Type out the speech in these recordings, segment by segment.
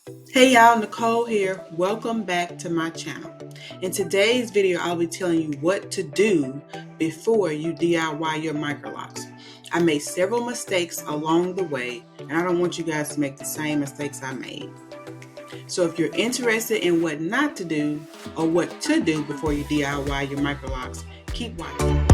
Hey y'all, Nicole here. Welcome back to my channel. In today's video, I'll be telling you what to do before you DIY your microlocs. I made several mistakes along the way, and I don't want you guys to make the same mistakes I made. So if you're interested in what not to do or what to do before you DIY your microlocs, keep watching.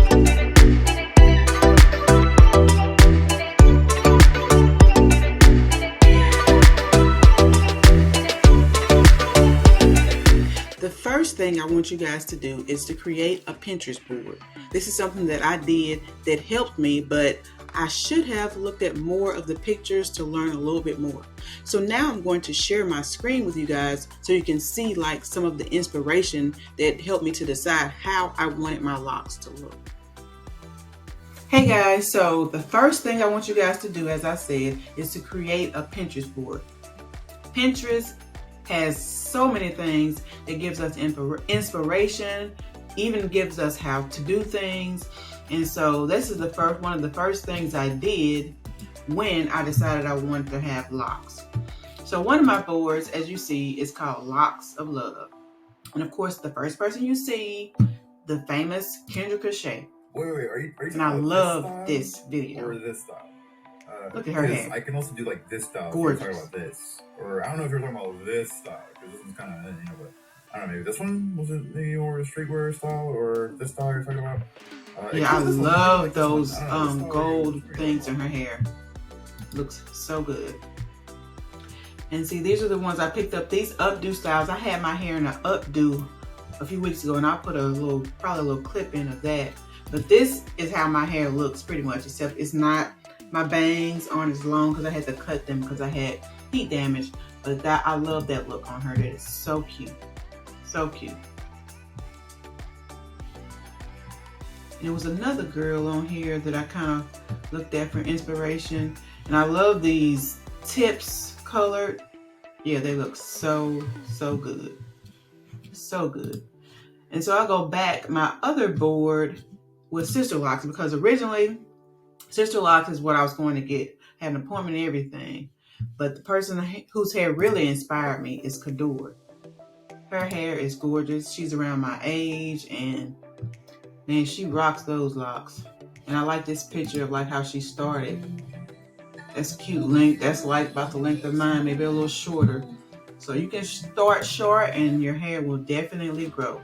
The first thing I want you guys to do is to create a Pinterest board. This is something that I did that helped me, but I should have looked at more of the pictures to learn a little bit more. So now I'm going to share my screen with you guys so you can see like some of the inspiration that helped me to decide how I wanted my locks to look. Hey guys, so the first thing I want you guys to do, as I said, is to create a Pinterest board. Pinterest has so many things that gives us inspiration, even gives us how to do things. And so this is one of the first things I did when I decided I wanted to have locks. So one of my boards, as you see, is called Locks of Love. And of course, the first person you see, the famous Kendra Cachet. Wait, are you and I love this video. Or this style? Look at her hair. I can also do like this style. Gorgeous. If you're talking about this. Or I don't know if you're talking about this style, because this one's kind of, but I don't know, maybe this one was it maybe more a streetwear style, or this style you're talking about? Yeah, I love those gold things in her hair. Looks so good. And see, these are the ones I picked up. These updo styles. I had my hair in an updo a few weeks ago, and I put probably a little clip in of that. But this is how my hair looks pretty much, except it's not, my bangs aren't as long because I had to cut them because I had heat damage. But I love that look on her. That is so cute. So cute. And there was another girl on here that I kind of looked at for inspiration. And I love these tips colored. Yeah, they look so good. So good. And so I go back, my other board with Sister Locks, because originally Sister Locks is what I was going to get. Had an appointment and everything. But the person whose hair really inspired me is Kador. Her hair is gorgeous. She's around my age, and man, she rocks those locks. And I like this picture of like how she started. That's a cute length. That's like about the length of mine, maybe a little shorter. So you can start short and your hair will definitely grow.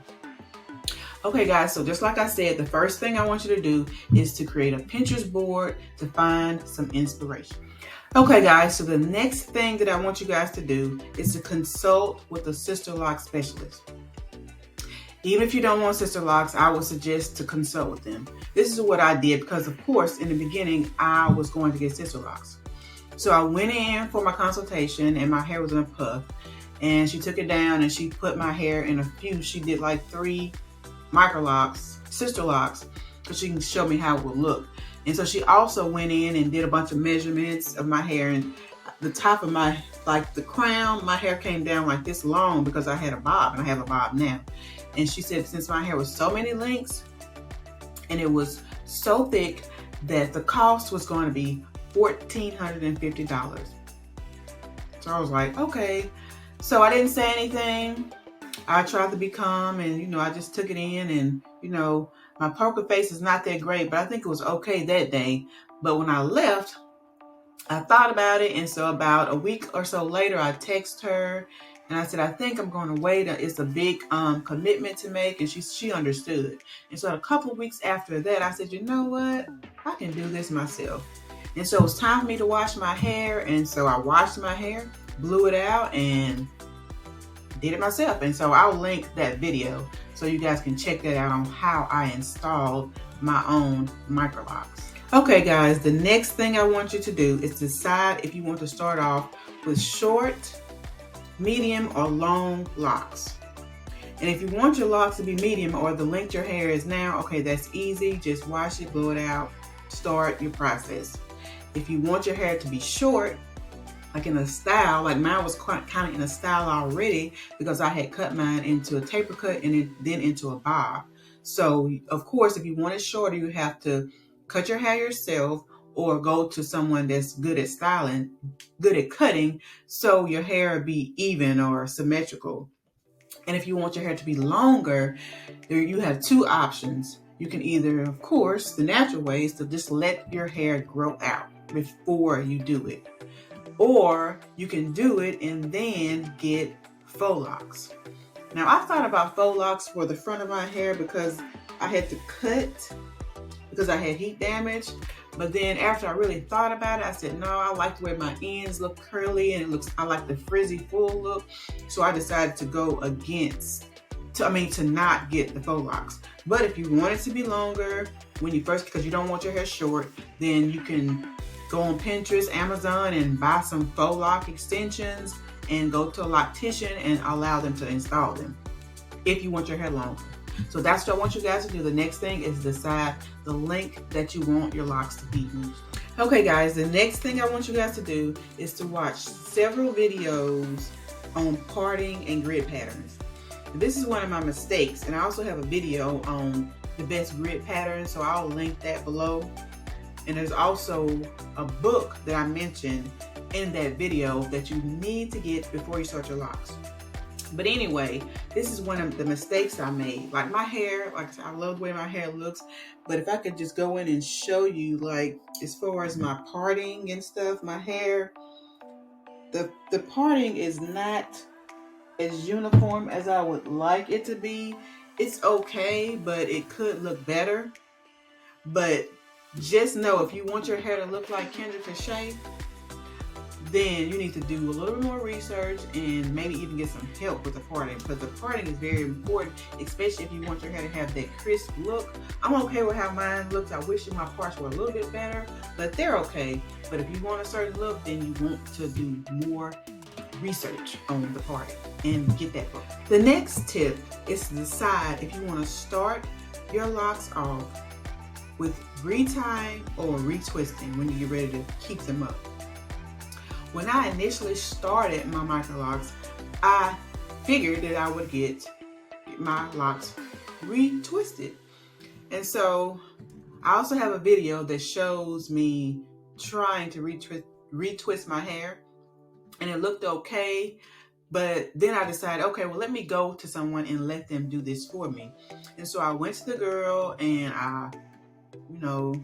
Okay guys, so just like I said, the first thing I want you to do is to create a Pinterest board to find some inspiration. Okay guys, so the next thing that I want you guys to do is to consult with a Sister Locks specialist. Even if you don't want Sister Locks, I would suggest to consult with them. This is what I did because of course in the beginning I was going to get Sister Locks. So I went in for my consultation and my hair was in a puff, and she took it down and she put my hair in a few, she did like 3 microlocs, Sister Locks, so she can show me how it would look. And so she also went in and did a bunch of measurements of my hair, and the top of my, like the crown, my hair came down like this long because I had a bob, and I have a bob now. And she said since my hair was so many lengths and it was so thick that the cost was going to be $1,450. So I was like, okay. So I didn't say anything. I tried to be calm, and I just took it in, and my poker face is not that great, but I think it was okay that day. But when I left, I thought about it, and so about a week or so later, I texted her and I said, I think I'm going to wait. It's a big commitment to make, and she understood. And so a couple of weeks after that, I said, you know what? I can do this myself. And so it was time for me to wash my hair, and so I washed my hair, blew it out, and did it myself. And so I'll link that video so you guys can check that out on how I installed my own microlocs. Okay guys, the next thing I want you to do is decide if you want to start off with short, medium, or long locks. And if you want your locks to be medium or the length your hair is now, okay, that's easy. Just wash it, blow it out, start your process. If you want your hair to be short, like in a style, like mine was kind of in a style already because I had cut mine into a taper cut and then into a bob. So of course, if you want it shorter, you have to cut your hair yourself or go to someone that's good at styling, good at cutting, so your hair be even or symmetrical. And if you want your hair to be longer, you have two options. You can either, of course, the natural way is to just let your hair grow out before you do it. Or you can do it and then get faux locks. Now, I thought about faux locks for the front of my hair because I had to cut because I had heat damage. But then after I really thought about it, I said, no, I like the way my ends look curly and I like the frizzy full look. So I decided to go to not get the faux locks. But if you want it to be longer when you first, because you don't want your hair short, then you can go on Pinterest, Amazon, and buy some faux lock extensions and go to a loctician and allow them to install them if you want your hair longer. So that's what I want you guys to do. The next thing is decide the length that you want your locks to be used. Okay guys, the next thing I want you guys to do is to watch several videos on parting and grid patterns. This is one of my mistakes, and I also have a video on the best grid patterns, so I'll link that below. And there's also a book that I mentioned in that video that you need to get before you start your locks. But anyway, this is one of the mistakes I made. Like my hair, like I said, I love the way my hair looks, but if I could just go in and show you, like, as far as my parting and stuff, my hair, the parting is not as uniform as I would like it to be. It's okay, but it could look better. But just know, if you want your hair to look like Kendra Cachet, then you need to do a little bit more research and maybe even get some help with the parting, because the parting is very important, especially if you want your hair to have that crisp look. I'm okay with how mine looks. I wish my parts were a little bit better, but they're okay. But if you want a certain look, then you want to do more research on the parting and get that book. The next tip is to decide if you want to start your locks off with retying or retwisting when you get ready to keep them up. When I initially started my microlocs, I figured that I would get my locks retwisted. And so I also have a video that shows me trying to retwist my hair, and it looked okay. But then I decided, okay, well, let me go to someone and let them do this for me. And so I went to the girl, and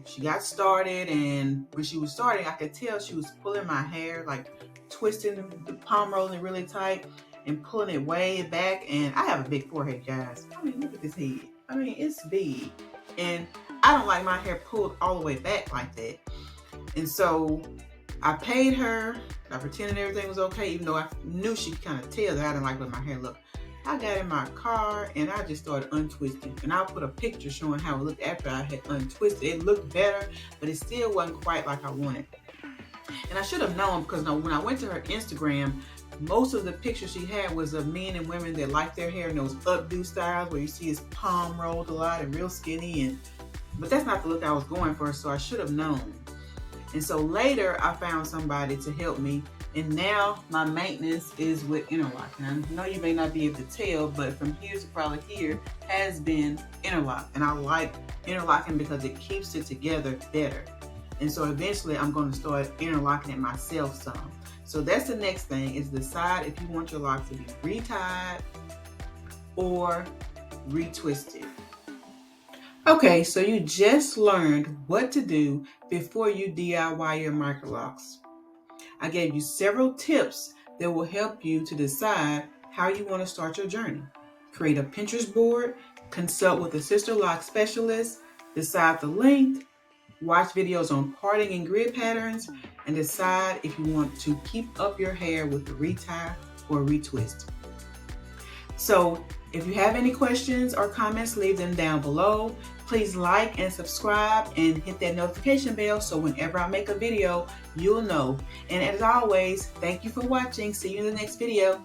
she got started, and when she was starting, I could tell she was pulling my hair, like twisting the palm rolling really tight and pulling it way back. And I have a big forehead, guys. I mean, look at this head. I mean, it's big. And I don't like my hair pulled all the way back like that. And so I paid her. I pretended everything was okay, even though I knew she could kind of tell that I didn't like the way my hair looked. I got in my car and I just started untwisting. And I'll put a picture showing how it looked after I had untwisted. It looked better, but it still wasn't quite like I wanted. And I should have known, because when I went to her Instagram, most of the pictures she had was of men and women that like their hair in those updo styles where you see his palm rolled a lot and real skinny. But that's not the look I was going for, so I should have known. And so later I found somebody to help me, and now my maintenance is with interlock. And I know you may not be able to tell, but from here to probably here has been interlock. And I like interlocking because it keeps it together better. And so eventually I'm going to start interlocking it myself some. So that's the next thing, is decide if you want your locks to be retied or retwisted. Okay, so you just learned what to do before you DIY your microlocs. I gave you several tips that will help you to decide how you want to start your journey. Create a Pinterest board, consult with a sister lock specialist, decide the length, watch videos on parting and grid patterns, and decide if you want to keep up your hair with the retie or retwist. So if you have any questions or comments, leave them down below. Please like and subscribe and hit that notification bell so whenever I make a video, you'll know. And as always, thank you for watching. See you in the next video.